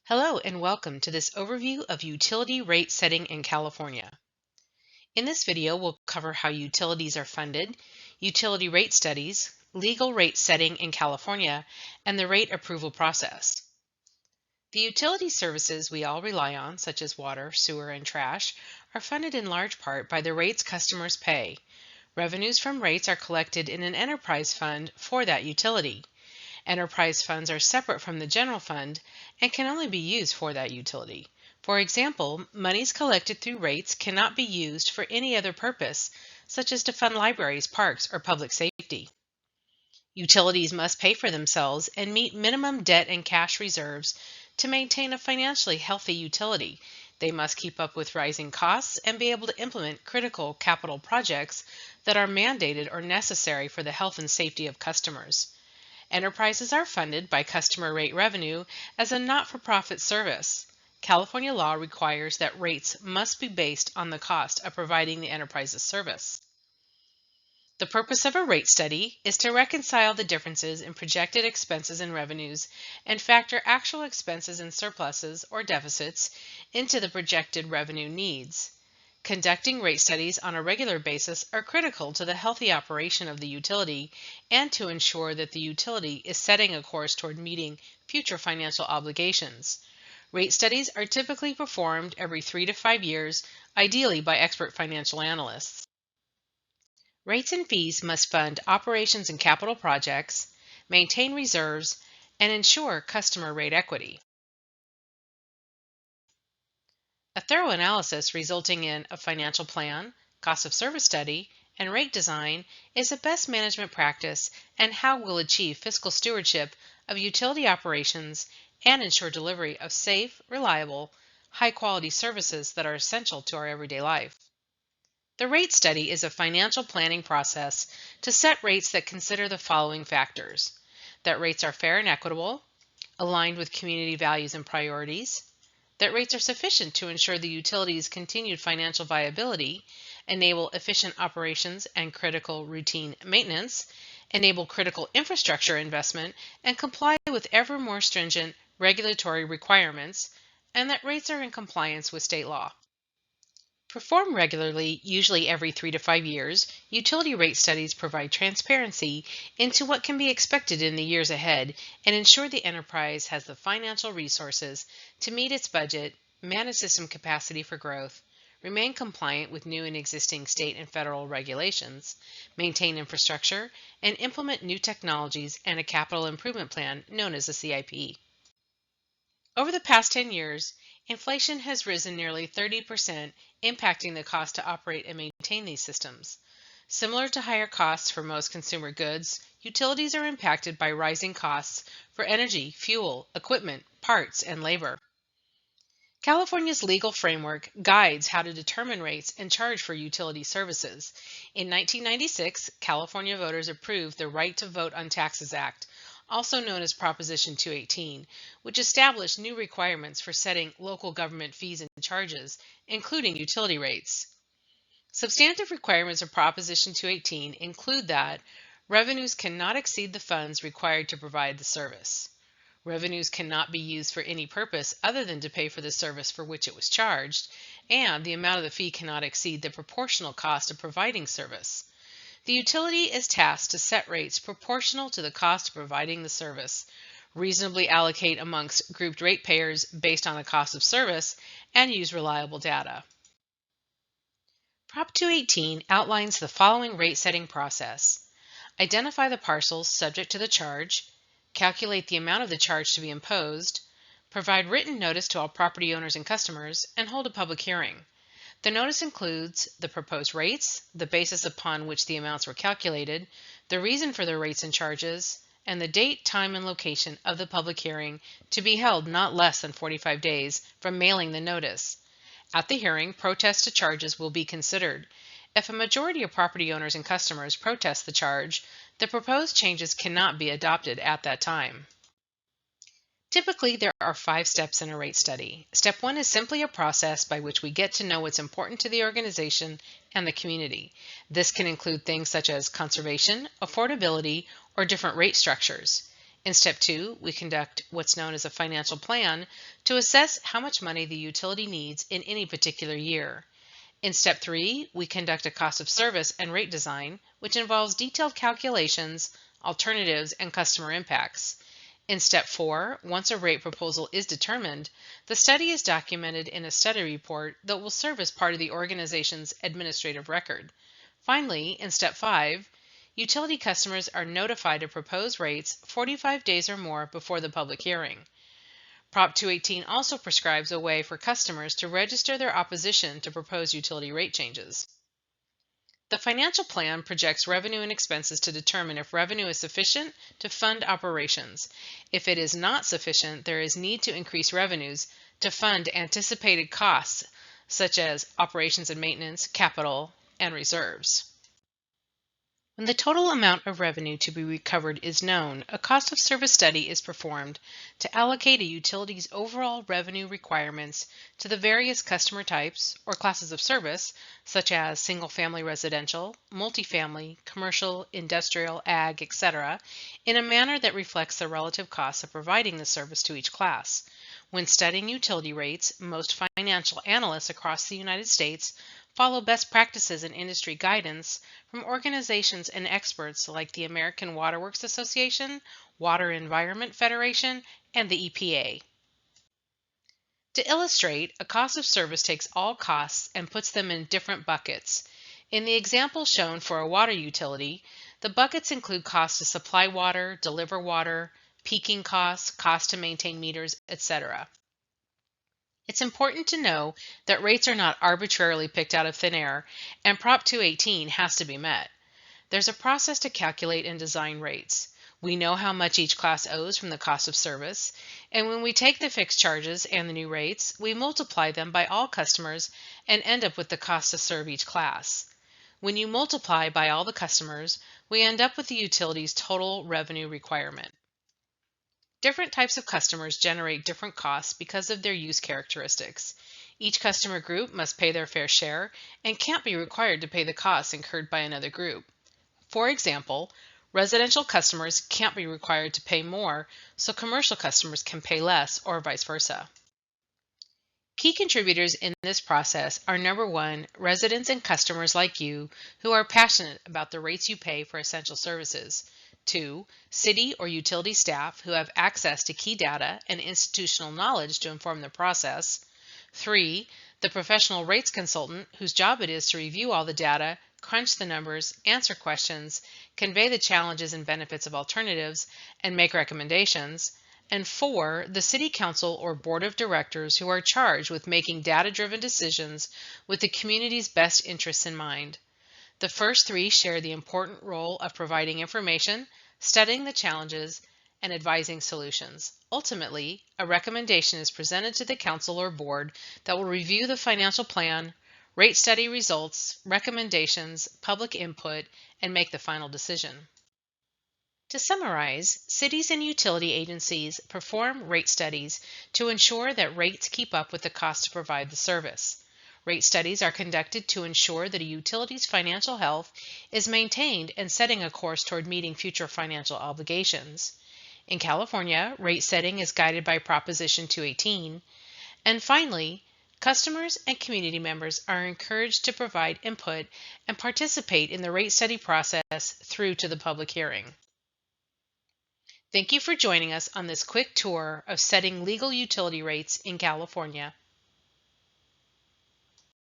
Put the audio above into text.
Hello and welcome to this overview of utility rate setting in California. In this video, we'll cover how utilities are funded, utility rate studies, legal rate setting in California, and the rate approval process. The utility services we all rely on, such as water, sewer, and trash, are funded in large part by the rates customers pay. Revenues from rates are collected in an enterprise fund for that utility. Enterprise funds are separate from the general fund and can only be used for that utility. For example, monies collected through rates cannot be used for any other purpose, such as to fund libraries, parks, or public safety. Utilities must pay for themselves and meet minimum debt and cash reserves to maintain a financially healthy utility. They must keep up with rising costs and be able to implement critical capital projects that are mandated or necessary for the health and safety of customers. Enterprises are funded by customer rate revenue as a not-for-profit service. California law requires that rates must be based on the cost of providing the enterprise's service. The purpose of a rate study is to reconcile the differences in projected expenses and revenues and factor actual expenses and surpluses or deficits into the projected revenue needs. Conducting rate studies on a regular basis are critical to the healthy operation of the utility and to ensure that the utility is setting a course toward meeting future financial obligations. Rate studies are typically performed every 3 to 5 years, ideally by expert financial analysts. Rates and fees must fund operations and capital projects, maintain reserves, and ensure customer rate equity. A thorough analysis resulting in a financial plan, cost of service study, and rate design is a best management practice and how we'll achieve fiscal stewardship of utility operations and ensure delivery of safe, reliable, high-quality services that are essential to our everyday life. The rate study is a financial planning process to set rates that consider the following factors: that rates are fair and equitable, aligned with community values and priorities, that rates are sufficient to ensure the utility's continued financial viability, enable efficient operations and critical routine maintenance, enable critical infrastructure investment, and comply with ever more stringent regulatory requirements, and that rates are in compliance with state law. Performed regularly, usually every 3 to 5 years, utility rate studies provide transparency into what can be expected in the years ahead and ensure the enterprise has the financial resources to meet its budget, manage system capacity for growth, remain compliant with new and existing state and federal regulations, maintain infrastructure, and implement new technologies and a capital improvement plan known as a CIP. Over the past 10 years, inflation has risen nearly 30%, impacting the cost to operate and maintain these systems. Similar to higher costs for most consumer goods, utilities are impacted by rising costs for energy, fuel, equipment, parts, and labor. California's legal framework guides how to determine rates and charge for utility services. In 1996, California voters approved the Right to Vote on Taxes Act, also known as Proposition 218, which established new requirements for setting local government fees and charges, including utility rates. Substantive requirements of Proposition 218 include that revenues cannot exceed the funds required to provide the service. Revenues cannot be used for any purpose other than to pay for the service for which it was charged, and the amount of the fee cannot exceed the proportional cost of providing service. The utility is tasked to set rates proportional to the cost of providing the service, reasonably allocate amongst grouped ratepayers based on the cost of service, and use reliable data. Prop 218 outlines the following rate-setting process: identify the parcels subject to the charge, calculate the amount of the charge to be imposed, provide written notice to all property owners and customers, and hold a public hearing. The notice includes the proposed rates, the basis upon which the amounts were calculated, the reason for the rates and charges, and the date, time, and location of the public hearing to be held not less than 45 days from mailing the notice. At the hearing, protests to charges will be considered. If a majority of property owners and customers protest the charge, the proposed changes cannot be adopted at that time. Typically, there are 5 steps in a rate study. Step 1 is simply a process by which we get to know what's important to the organization and the community. This can include things such as conservation, affordability, or different rate structures. In step 2, we conduct what's known as a financial plan to assess how much money the utility needs in any particular year. In step 3, we conduct a cost of service and rate design, which involves detailed calculations, alternatives, and customer impacts. In step 4, once a rate proposal is determined, the study is documented in a study report that will serve as part of the organization's administrative record. Finally, in step 5, utility customers are notified of proposed rates 45 days or more before the public hearing. Prop 218 also prescribes a way for customers to register their opposition to proposed utility rate changes. The financial plan projects revenue and expenses to determine if revenue is sufficient to fund operations. If it is not sufficient, there is need to increase revenues to fund anticipated costs, such as operations and maintenance, capital, and reserves. When the total amount of revenue to be recovered is known, a cost of service study is performed to allocate a utility's overall revenue requirements to the various customer types or classes of service, such as single-family residential, multifamily, commercial, industrial, ag, etc., in a manner that reflects the relative costs of providing the service to each class. When studying utility rates, most financial analysts across the United States follow best practices and industry guidance from organizations and experts like the American Water Works Association, Water Environment Federation, and the EPA. To illustrate, a cost of service takes all costs and puts them in different buckets. In the example shown for a water utility, the buckets include costs to supply water, deliver water, peaking costs, costs to maintain meters, etc. It's important to know that rates are not arbitrarily picked out of thin air, and Prop 218 has to be met. There's a process to calculate and design rates. We know how much each class owes from the cost of service, and when we take the fixed charges and the new rates, we multiply them by all customers and end up with the cost to serve each class. When you multiply by all the customers, we end up with the utility's total revenue requirement. Different types of customers generate different costs because of their use characteristics. Each customer group must pay their fair share and can't be required to pay the costs incurred by another group. For example, residential customers can't be required to pay more, so commercial customers can pay less, or vice versa. Key contributors in this process are number 1, residents and customers like you who are passionate about the rates you pay for essential services. 2, city or utility staff who have access to key data and institutional knowledge to inform the process. 3, the professional rates consultant whose job it is to review all the data, crunch the numbers, answer questions, convey the challenges and benefits of alternatives, and make recommendations. And 4, the City Council or Board of Directors who are charged with making data-driven decisions with the community's best interests in mind. The first 3 share the important role of providing information, studying the challenges, and advising solutions. Ultimately, a recommendation is presented to the council or board that will review the financial plan, rate study results, recommendations, public input, and make the final decision. To summarize, cities and utility agencies perform rate studies to ensure that rates keep up with the cost to provide the service. Rate studies are conducted to ensure that a utility's financial health is maintained and setting a course toward meeting future financial obligations. In California, rate setting is guided by Proposition 218. And finally, customers and community members are encouraged to provide input and participate in the rate study process through to the public hearing. Thank you for joining us on this quick tour of setting legal utility rates in California.